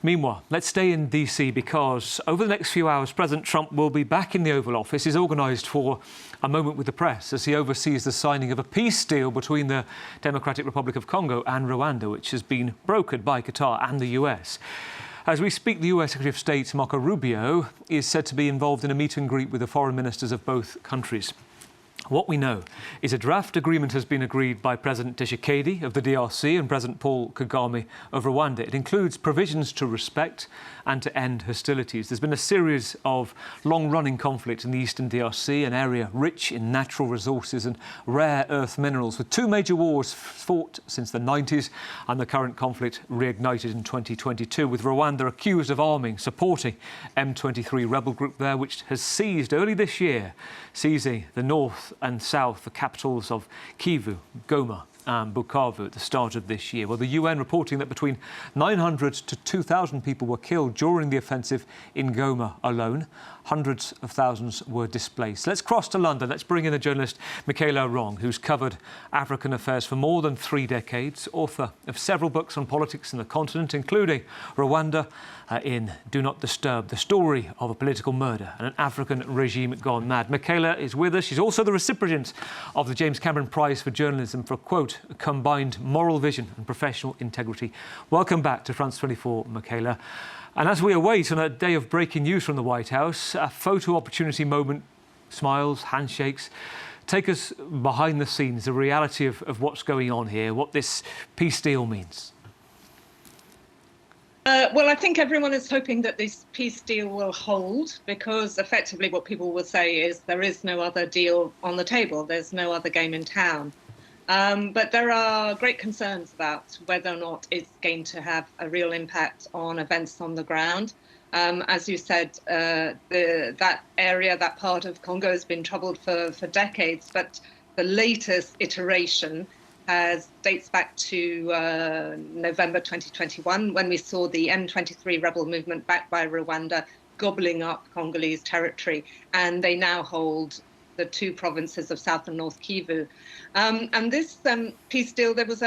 Meanwhile, let's stay in DC because over the next few hours, President Trump will be back in the Oval Office. He's organised for a moment with the press as he oversees the signing of a peace deal between the Democratic Republic of Congo and Rwanda, which has been brokered by Qatar and the US. As we speak, the US Secretary of State, Marco Rubio, is said to be involved in a meet and greet with the foreign ministers of both countries. What we know is a draft agreement has been agreed by President Tshisekedi of the DRC and President Paul Kagame of Rwanda. It includes provisions to respect and to end hostilities. There's been a series of long-running conflicts in the eastern DRC, an area rich in natural resources and rare earth minerals, with two major wars fought since the 90s and the current conflict reignited in 2022, with Rwanda accused of supporting M23 rebel group there, which has seized early this year, seizing the north and south, the capitals of Kivu, Goma and Bukavu at the start of this year. Well, the UN reporting that between 900 to 2,000 people were killed during the offensive in Goma alone. Hundreds of thousands were displaced. Let's cross to London. Let's bring in the journalist Michaela Wrong, who's covered African affairs for more than 3 decades, author of several books on politics in the continent, including Rwanda in Do Not Disturb, the story of a political murder and an African regime gone mad. Michaela is with us. She's also the recipient of the James Cameron Prize for Journalism for, quote, combined moral vision and professional integrity. Welcome back to France 24, Michaela. And as we await on a day of breaking news from the White House, a photo opportunity moment, smiles, handshakes. Take us behind the scenes, the reality of what's going on here, what this peace deal means. Well, I think everyone is hoping that this peace deal will hold, because effectively what people will say is there is no other deal on the table. There's no other game in town. But there are great concerns about whether or not it's going to have a real impact on events on the ground. As you said, that area, that part of Congo has been troubled for decades, but the latest iteration dates back to November 2021, when we saw the M23 rebel movement backed by Rwanda gobbling up Congolese territory, and they now hold the two provinces of South and North Kivu. And this peace deal, there was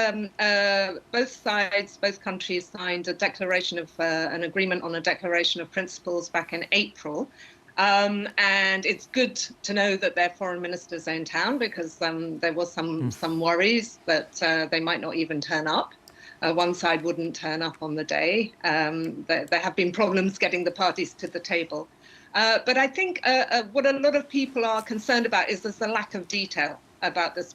both countries signed a declaration of an agreement on a declaration of principles back in April. And it's good to know that their foreign ministers are in town, because there was some worries that they might not even turn up. One side wouldn't turn up on the day. There have been problems getting the parties to the table. But I think what a lot of people are concerned about is there's a lack of detail about this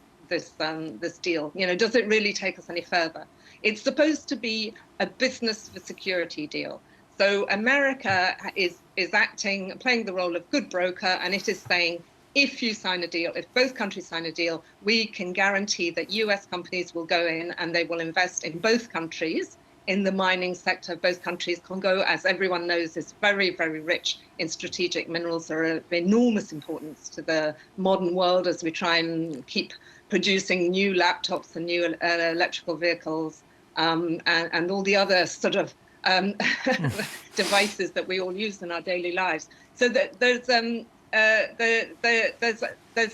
deal. You know, does it really take us any further? It's supposed to be a business for security deal. So America is playing the role of good broker, and it is saying, if you sign a deal, if both countries sign a deal, we can guarantee that US companies will go in and they will invest in both countries, in the mining sector of both countries. Congo, as everyone knows, is very, very rich in strategic minerals that are of enormous importance to the modern world as we try and keep producing new laptops and new electrical vehicles and all the other sort of devices that we all use in our daily lives. So that there's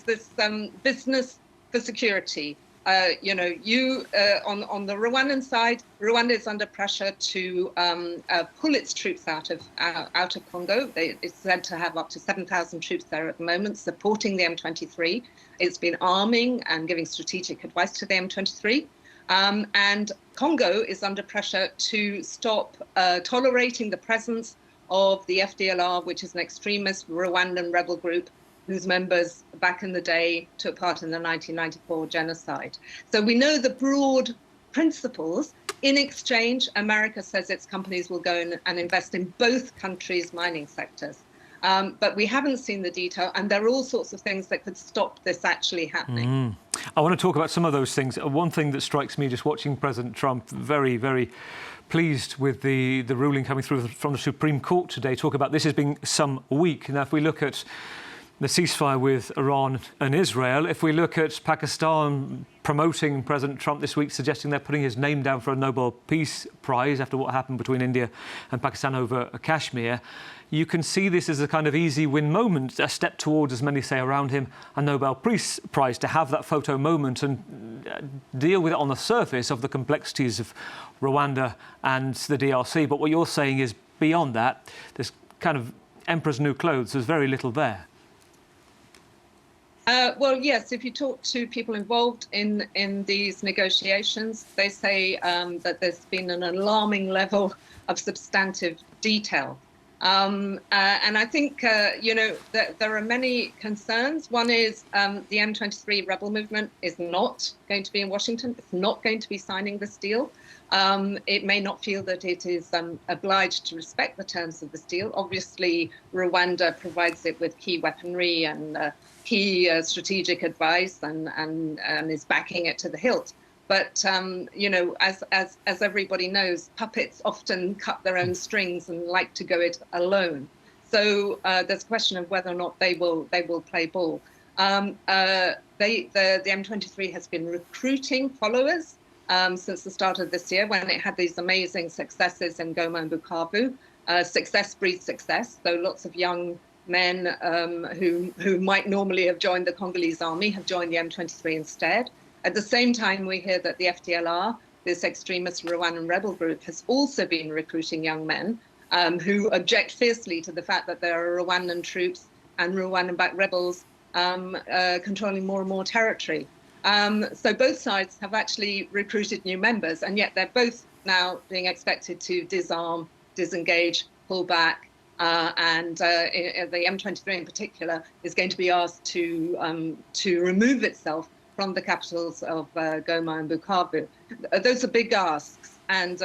this business for security. You know, on the Rwandan side, Rwanda is under pressure to pull its troops out of Congo. It's said to have up to 7,000 troops there at the moment, supporting the M23. It's been arming and giving strategic advice to the M23. And Congo is under pressure to stop tolerating the presence of the FDLR, which is an extremist Rwandan rebel group whose members back in the day took part in the 1994 genocide. So we know the broad principles. In exchange, America says its companies will go and invest in both countries' mining sectors. But we haven't seen the detail, and there are all sorts of things that could stop this actually happening. I want to talk about some of those things. One thing that strikes me just watching President Trump, very, very pleased with the ruling coming through from the Supreme Court today, talk about this as being some week. Now, if we look at the ceasefire with Iran and Israel. If we look at Pakistan promoting President Trump this week, suggesting they're putting his name down for a Nobel Peace Prize after what happened between India and Pakistan over Kashmir, you can see this as a kind of easy win moment, a step towards, as many say around him, a Nobel Peace Prize, to have that photo moment and deal with it on the surface of the complexities of Rwanda and the DRC. But what you're saying is beyond that, there's kind of emperor's new clothes, there's very little there. Well, yes, if you talk to people involved in these negotiations, they say that there's been an alarming level of substantive detail. And I think, there are many concerns. One is the M23 rebel movement is not going to be in Washington. It's not going to be signing this deal. It may not feel that it is obliged to respect the terms of this deal. Obviously, Rwanda provides it with key weaponry and key strategic advice and is backing it to the hilt. But, as everybody knows, puppets often cut their own strings and like to go it alone. So there's a question of whether or not they will play ball. The M23 has been recruiting followers since the start of this year, when it had these amazing successes in Goma and Bukavu. Success breeds success. So lots of young men who might normally have joined the Congolese army have joined the M23 instead. At the same time, we hear that the FDLR, this extremist Rwandan rebel group, has also been recruiting young men who object fiercely to the fact that there are Rwandan troops and Rwandan-backed rebels controlling more and more territory. So both sides have actually recruited new members, and yet they're both now being expected to disarm, disengage, pull back. And the M23 in particular is going to be asked to remove itself from the capitals of Goma and Bukavu. Those are big asks, and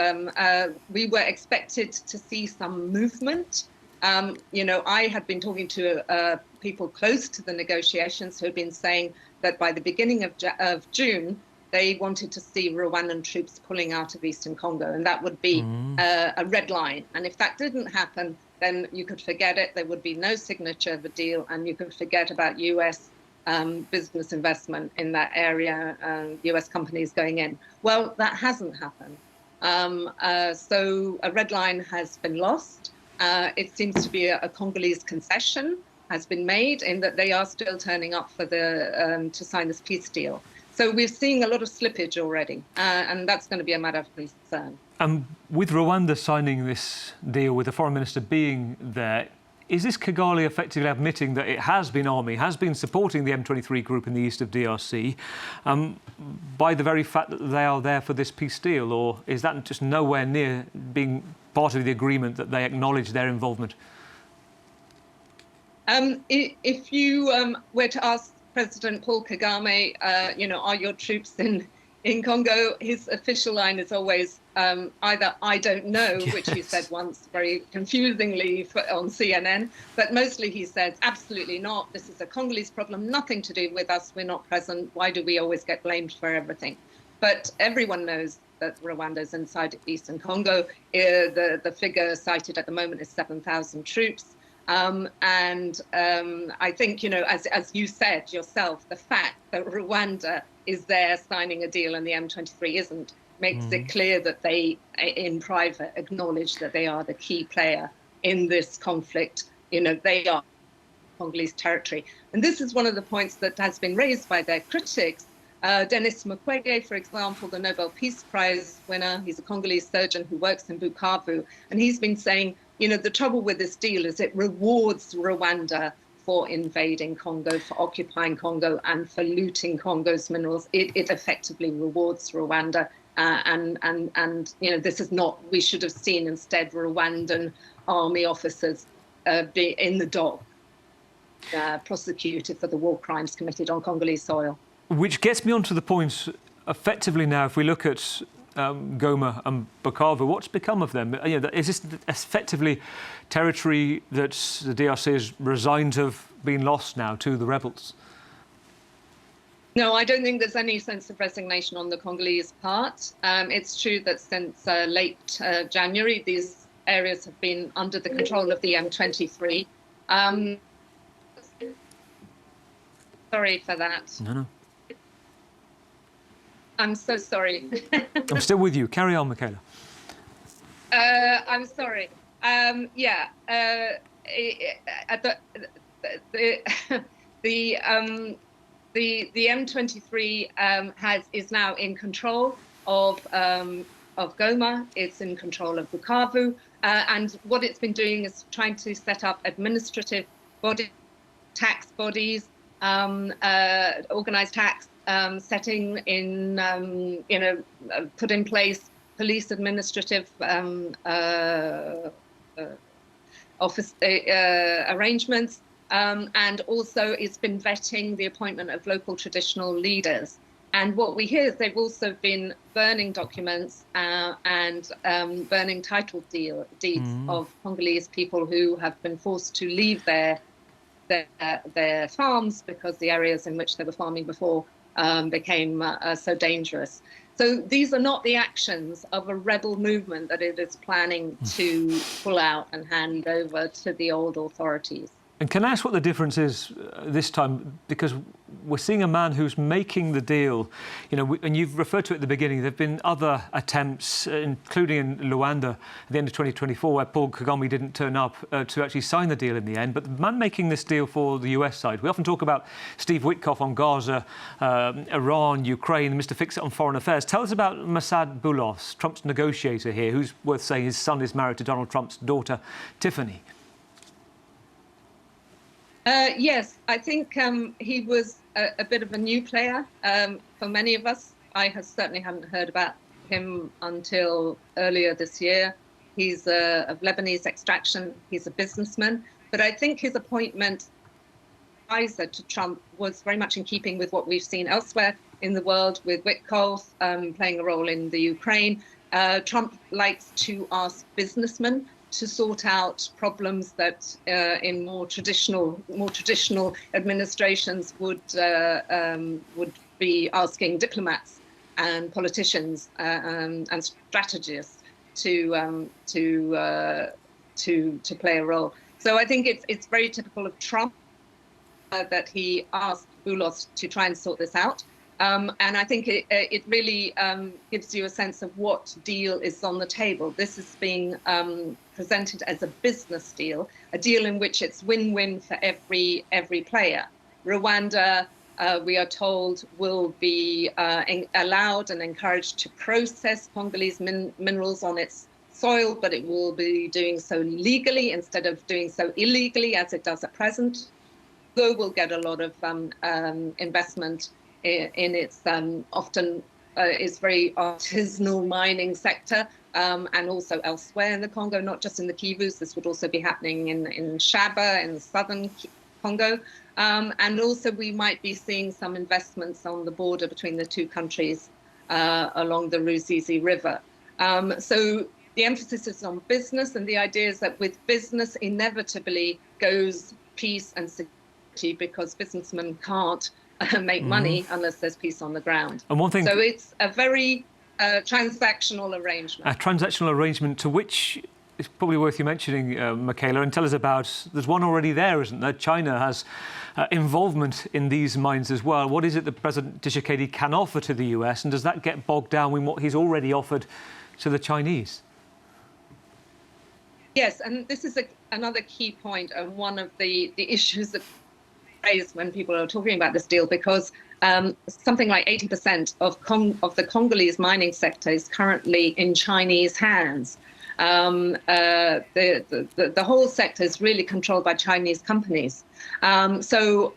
we were expected to see some movement. I had been talking to people close to the negotiations who had been saying that by the beginning of June, they wanted to see Rwandan troops pulling out of Eastern Congo, and that would be a red line. And if that didn't happen, then you could forget it. There would be no signature of a deal, and you could forget about US business investment in that area, US companies going in. Well, that hasn't happened. So a red line has been lost. It seems to be a Congolese concession has been made in that they are still turning up for to sign this peace deal. So we're seeing a lot of slippage already, and that's going to be a matter of concern. With Rwanda signing this deal, with the foreign minister being there, is this Kigali effectively admitting that it has been army, has been supporting the M23 group in the east of DRC by the very fact that they are there for this peace deal? Or is that just nowhere near being part of the agreement that they acknowledge their involvement? If you were to ask President Paul Kagame, are your troops in Congo, his official line is always either I don't know, yes, which he said once very confusingly on CNN, but mostly he says absolutely not. This is a Congolese problem, nothing to do with us. We're not present. Why do we always get blamed for everything? But everyone knows that Rwanda is inside Eastern Congo. The figure cited at the moment is 7,000 troops. I think, as you said yourself, the fact that Rwanda is there signing a deal and the M23 isn't makes it clear that they, in private, acknowledge that they are the key player in this conflict. They are Congolese territory. And this is one of the points that has been raised by their critics. Denis Mukwege, for example, the Nobel Peace Prize winner, he's a Congolese surgeon who works in Bukavu, and he's been saying, the trouble with this deal is it rewards Rwanda for invading Congo, for occupying Congo, and for looting Congo's minerals. It effectively rewards Rwanda. This is not, we should have seen instead Rwandan army officers be in the dock, prosecuted for the war crimes committed on Congolese soil. Which gets me onto the point, effectively now, if we look at Goma and Bukavu, what's become of them? Is this effectively territory that the DRC is resigned to have been lost now to the rebels? No, I don't think there's any sense of resignation on the Congolese part. It's true that since late January, these areas have been under the control of the M23. Sorry for that. No. I'm so sorry. I'm still with you. Carry on, Michaela. I'm sorry. Yeah. The M23 is now in control of Goma. It's in control of Bukavu, and what it's been doing is trying to set up administrative bodies, tax bodies, organized tax, setting in, put in place police administrative office arrangements. And also it's been vetting the appointment of local traditional leaders. And what we hear is they've also been burning documents and burning title deeds of Congolese people who have been forced to leave their farms because the areas in which they were farming before became so dangerous. So these are not the actions of a rebel movement that it is planning to pull out and hand over to the old authorities. And can I ask what the difference is this time? Because we're seeing a man who's making the deal, and you've referred to it at the beginning. There have been other attempts, including in Rwanda at the end of 2024, where Paul Kagame didn't turn up to actually sign the deal in the end. But the man making this deal for the US side, we often talk about Steve Witkoff on Gaza, Iran, Ukraine, Mr. Fix-It on foreign affairs. Tell us about Masad Boulos, Trump's negotiator here, who's worth saying his son is married to Donald Trump's daughter, Tiffany. Yes, I think he was a bit of a new player for many of us. I certainly hadn't heard about him until earlier this year. He's of Lebanese extraction. He's a businessman. But I think his appointment advisor to Trump was very much in keeping with what we've seen elsewhere in the world, with Witkoff playing a role in the Ukraine. Trump likes to ask businessmen to sort out problems that in more traditional administrations would be asking diplomats and politicians and strategists to play a role. So I think it's very typical of Trump that he asked Boulos to try and sort this out. And I think it really gives you a sense of what deal is on the table. This is being presented as a business deal, a deal in which it's win-win for every player. Rwanda, we are told, will be allowed and encouraged to process Congolese minerals on its soil, but it will be doing so legally instead of doing so illegally as it does at present. Though we'll get a lot of investment in its often is very artisanal mining sector, and also elsewhere in the Congo, not just in the Kivus. This would also be happening in Shaba, in the southern Congo. And also we might be seeing some investments on the border between the two countries along the Ruzizi River. So the emphasis is on business, and the idea is that with business inevitably goes peace and security, because businessmen can't make money unless there's peace on the ground. And one thing, so it's a very transactional arrangement. A transactional arrangement to which it's probably worth you mentioning, Michaela, and tell us about, there's one already there, isn't there? China has involvement in these mines as well. What is it that President Tshisekedi can offer to the US, and does that get bogged down in what he's already offered to the Chinese? Yes, and this is another key point, and one of the issues that raised when people are talking about this deal, because something like 80% of the Congolese mining sector is currently in Chinese hands. The whole sector is really controlled by Chinese companies. So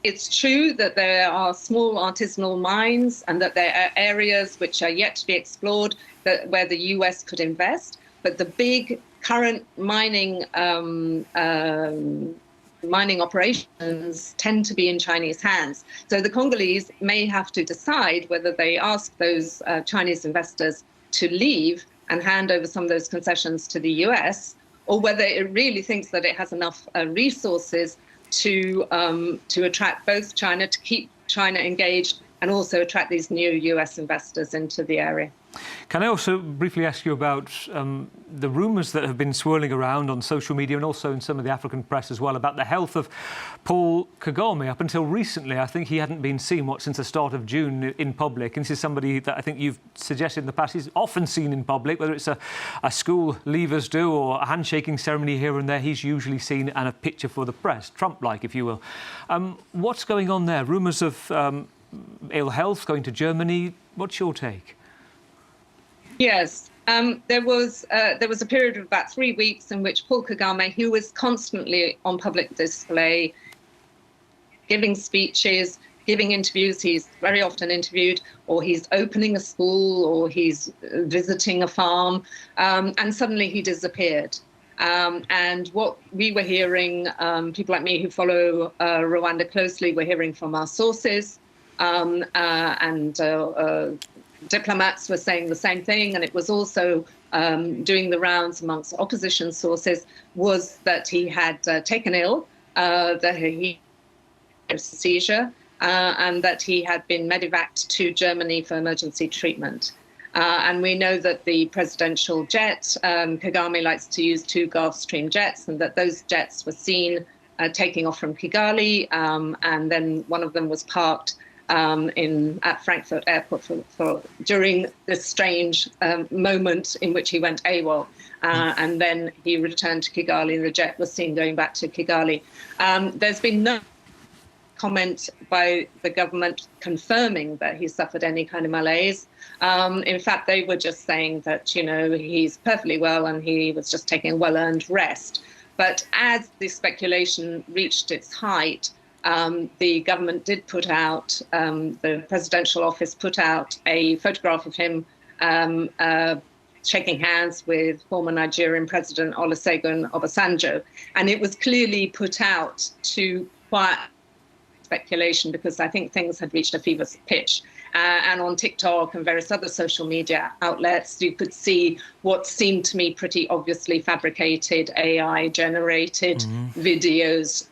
it's true that there are small artisanal mines and that there are areas which are yet to be explored where the US could invest. But the big current mining operations tend to be in Chinese hands. So the Congolese may have to decide whether they ask those Chinese investors to leave and hand over some of those concessions to the US, or whether it really thinks that it has enough resources to attract both China, to keep China engaged, and also attract these new US investors into the area. Can I also briefly ask you about the rumours that have been swirling around on social media and also in some of the African press as well about the health of Paul Kagame? Up until recently, I think he hadn't been seen, since the start of June in public. And this is somebody that I think you've suggested in the past is often seen in public, whether it's a school leavers do or a handshaking ceremony here and there. He's usually seen and a picture for the press, Trump-like, if you will. What's going on there? Rumours of ill health, going to Germany. What's your take? Yes, there was a period of about 3 weeks in which Paul Kagame, who was constantly on public display, giving speeches, giving interviews, he's very often interviewed, or he's opening a school, or he's visiting a farm, and suddenly he disappeared. And what we were hearing, people like me who follow Rwanda closely, were hearing from our sources, diplomats were saying the same thing, and it was also doing the rounds amongst opposition sources, was that he had taken ill, that he had a seizure, and that he had been medevaced to Germany for emergency treatment. And we know that the presidential jet, Kagame likes to use 2 Gulfstream jets, and that those jets were seen taking off from Kigali, and then one of them was parked at Frankfurt Airport during this strange moment in which he went AWOL. And then he returned to Kigali, and the jet was seen going back to Kigali. There's been no comment by the government confirming that he suffered any kind of malaise. In fact, they were just saying that, he's perfectly well and he was just taking a well-earned rest. But as the speculation reached its height, the government did put out, the presidential office put out a photograph of him shaking hands with former Nigerian President Olusegun Obasanjo. And it was clearly put out to quiet speculation, because I think things had reached a fever pitch. And on TikTok and various other social media outlets, you could see what seemed to me pretty obviously fabricated, AI-generated videos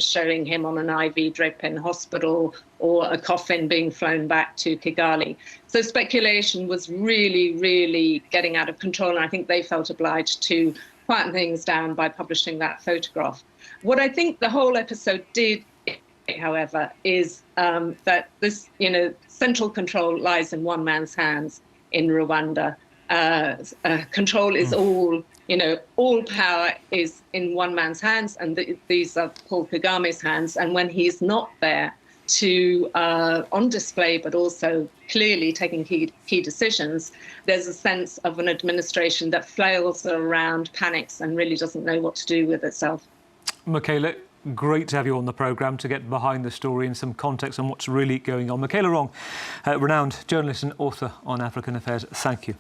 showing him on an IV drip in hospital, or a coffin being flown back to Kigali. So speculation was really, really getting out of control, and I think they felt obliged to quieten things down by publishing that photograph. What I think the whole episode did, however, is that this, central control lies in one man's hands in Rwanda. Control is all power is in one man's hands, and these are Paul Kagame's hands. And when he's not there to on display, but also clearly taking key decisions, there's a sense of an administration that flails around, panics, and really doesn't know what to do with itself. Michaela, great to have you on the programme to get behind the story and some context on what's really going on. Michaela Wrong, renowned journalist and author on African affairs, thank you.